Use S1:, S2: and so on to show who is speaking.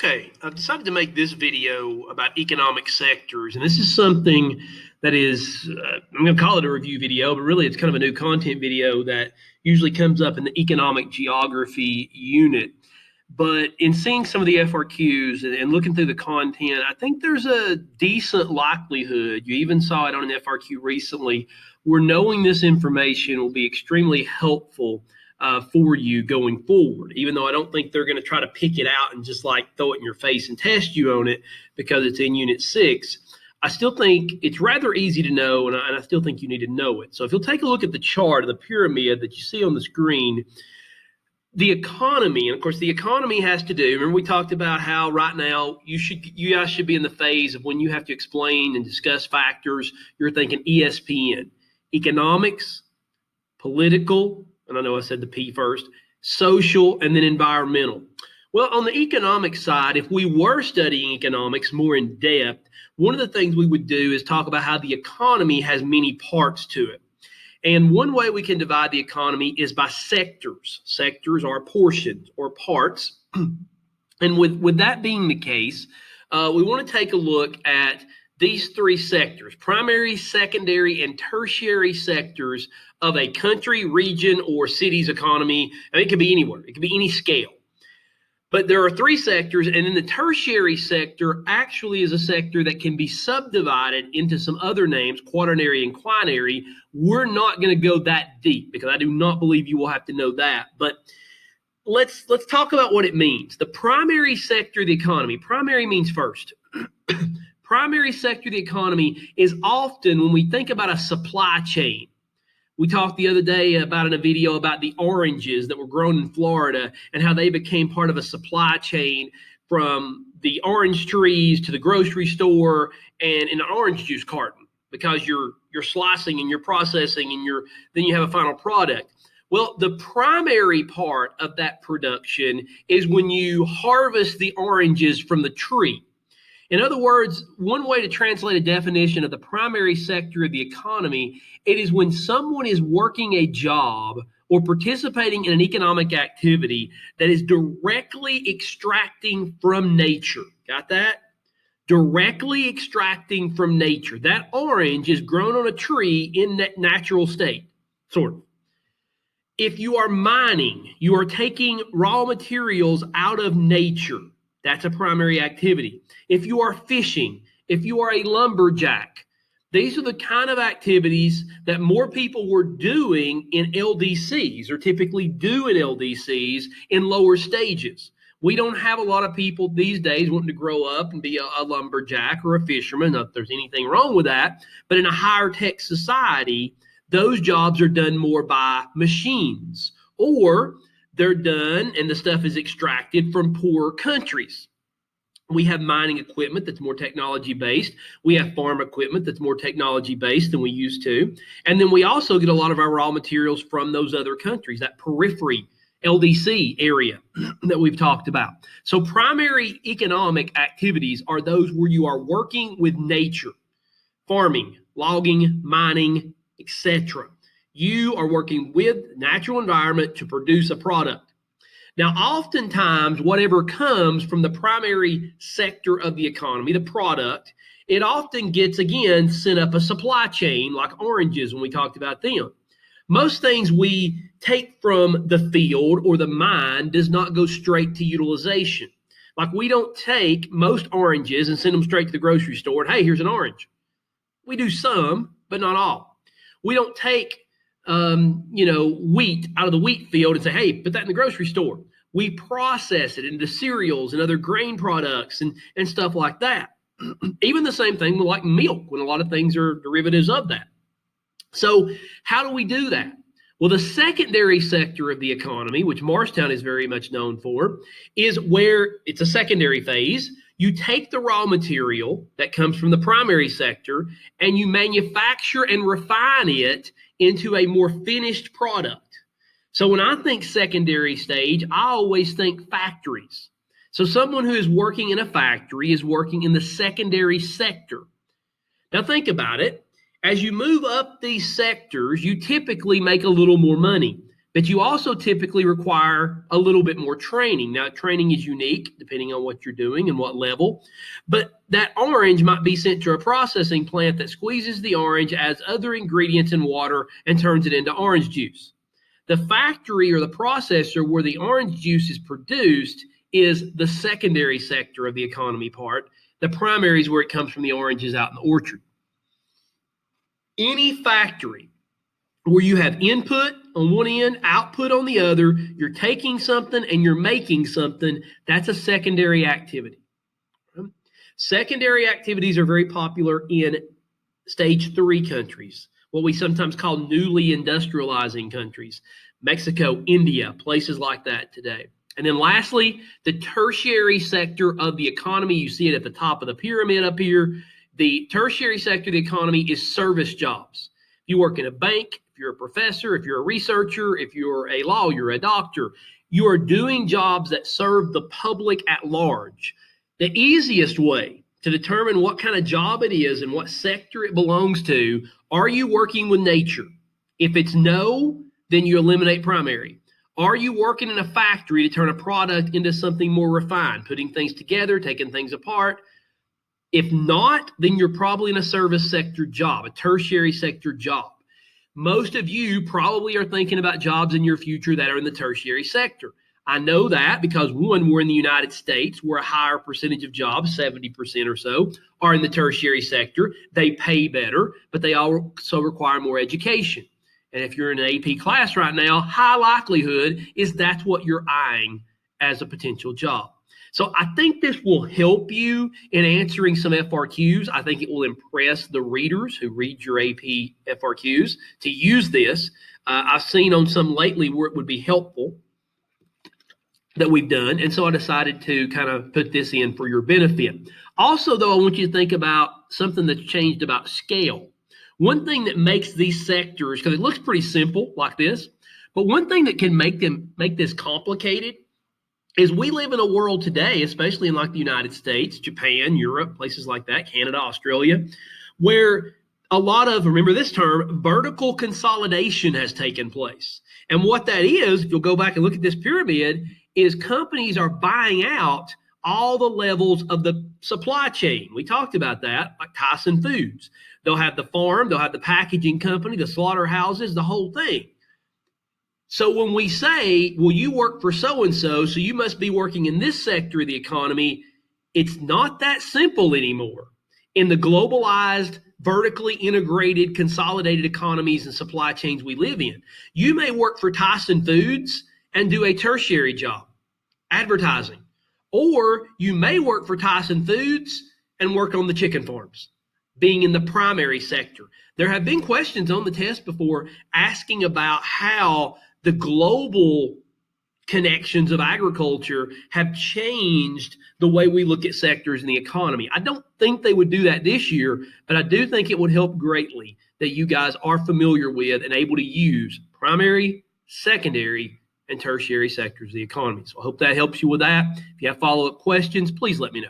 S1: Okay, I've decided to make this video about economic sectors, and this is something that is, I'm going to call it a review video, but really it's kind of a new content video that usually comes up in the economic geography unit. But in seeing some of the FRQs and looking through the content, I think there's a decent likelihood, you even saw it on an FRQ recently, where knowing this information will be extremely helpful for you going forward, even though I don't think they're going to try to pick it out and just like throw it in your face and test you on it because it's in Unit 6. I still think it's rather easy to know, and I still think you need to know it. So if you'll take a look at the chart of the pyramid that you see on the screen, the economy, and of course the economy has to do, remember we talked about how right now you guys should be in the phase of when you have to explain and discuss factors, you're thinking ESPN, economics, political, and I know I said the P first, social, and then environmental. Well, on the economic side, if we were studying economics more in depth, one of the things we would do is talk about how the economy has many parts to it. And one way we can divide the economy is by sectors. Sectors are portions or parts. And with that being the case, we want to take a look at these three sectors: primary, secondary, and tertiary sectors of a country, region, or city's economy. And it could be anywhere. It could be any scale. But there are three sectors, and then the tertiary sector actually is a sector that can be subdivided into some other names, quaternary and quinary. We're not going to go that deep because I do not believe you will have to know that. But let's talk about what it means. The primary sector of the economy, primary means first. Primary sector of the economy is often, when we think about a supply chain, we talked the other day about in a video about the oranges that were grown in Florida and how they became part of a supply chain from the orange trees to the grocery store and in an orange juice carton, because you're slicing and you're processing and then you have a final product. Well, the primary part of that production is when you harvest the oranges from the tree. In other words, one way to translate a definition of the primary sector of the economy, it is when someone is working a job or participating in an economic activity that is directly extracting from nature. Got that? Directly extracting from nature. That orange is grown on a tree in that natural state, sort of. If you are mining, you are taking raw materials out of nature. That's a primary activity. If you are fishing, if you are a lumberjack, these are the kind of activities that more people were doing in LDCs, or typically do in LDCs in lower stages. We don't have a lot of people these days wanting to grow up and be a lumberjack or a fisherman. Not that there's anything wrong with that, but in a higher tech society, those jobs are done more by machines, or they're done and the stuff is extracted from poorer countries. We have mining equipment that's more technology based. We have farm equipment that's more technology based than we used to. And then we also get a lot of our raw materials from those other countries, that periphery LDC area that we've talked about. So primary economic activities are those where you are working with nature, farming, logging, mining, etc. You are working with natural environment to produce a product. Now, oftentimes, whatever comes from the primary sector of the economy, the product, it often gets, again, sent up a supply chain, like oranges when we talked about them. Most things we take from the field or the mine does not go straight to utilization. Like, we don't take most oranges and send them straight to the grocery store and, hey, here's an orange. We do some, but not all. We don't take wheat out of the wheat field and say, hey, put that in the grocery store. We process it into cereals and other grain products and stuff like that. Even the same thing with like milk, when a lot of things are derivatives of that. So how do we do that? Well, the secondary sector of the economy, which Morristown is very much known for, is where it's a secondary phase. You take the raw material that comes from the primary sector and you manufacture and refine it into a more finished product. So when I think secondary stage, I always think factories. So someone who is working in a factory is working in the secondary sector. Now think about it. As you move up these sectors, you typically make a little more money. But you also typically require a little bit more training. Now, training is unique depending on what you're doing and what level. But that orange might be sent to a processing plant that squeezes the orange, adds other ingredients in water, and turns it into orange juice. The factory or the processor where the orange juice is produced is the secondary sector of the economy part. The primary is where it comes from the oranges out in the orchard. Any factory where you have input on one end, output on the other, you're taking something and you're making something, that's a secondary activity. Secondary activities are very popular in stage 3 countries, what we sometimes call newly industrializing countries, Mexico, India, places like that today. And then lastly, the tertiary sector of the economy, you see it at the top of the pyramid up here. The tertiary sector of the economy is service jobs. If you work in a bank, if you're a professor, if you're a researcher, if you're a lawyer, a doctor, you are doing jobs that serve the public at large. The easiest way to determine what kind of job it is and what sector it belongs to, are you working with nature? If it's no, then you eliminate primary. Are you working in a factory to turn a product into something more refined, putting things together, taking things apart? If not, then you're probably in a service sector job, a tertiary sector job. Most of you probably are thinking about jobs in your future that are in the tertiary sector. I know that because, one, we're in the United States, where a higher percentage of jobs, 70% or so, are in the tertiary sector. They pay better, but they also require more education. And if you're in an AP class right now, high likelihood is that's what you're eyeing as a potential job. So I think this will help you in answering some FRQs. I think it will impress the readers who read your AP FRQs to use this. I've seen on some lately where it would be helpful that we've done. And so I decided to kind of put this in for your benefit. Also, though, I want you to think about something that's changed about scale. One thing that makes these sectors, because it looks pretty simple like this, but one thing that can make this complicated is we live in a world today, especially in like the United States, Japan, Europe, places like that, Canada, Australia, where a lot of, remember this term, vertical consolidation has taken place. And what that is, if you'll go back and look at this pyramid, is companies are buying out all the levels of the supply chain. We talked about that, like Tyson Foods. They'll have the farm, they'll have the packaging company, the slaughterhouses, the whole thing. So when we say, well, you work for so-and-so, so you must be working in this sector of the economy, it's not that simple anymore. In the globalized, vertically integrated, consolidated economies and supply chains we live in, you may work for Tyson Foods and do a tertiary job, advertising. Or you may work for Tyson Foods and work on the chicken farms, being in the primary sector. There have been questions on the test before asking about how the global connections of agriculture have changed the way we look at sectors in the economy. I don't think they would do that this year, but I do think it would help greatly that you guys are familiar with and able to use primary, secondary, and tertiary sectors of the economy. So I hope that helps you with that. If you have follow-up questions, please let me know.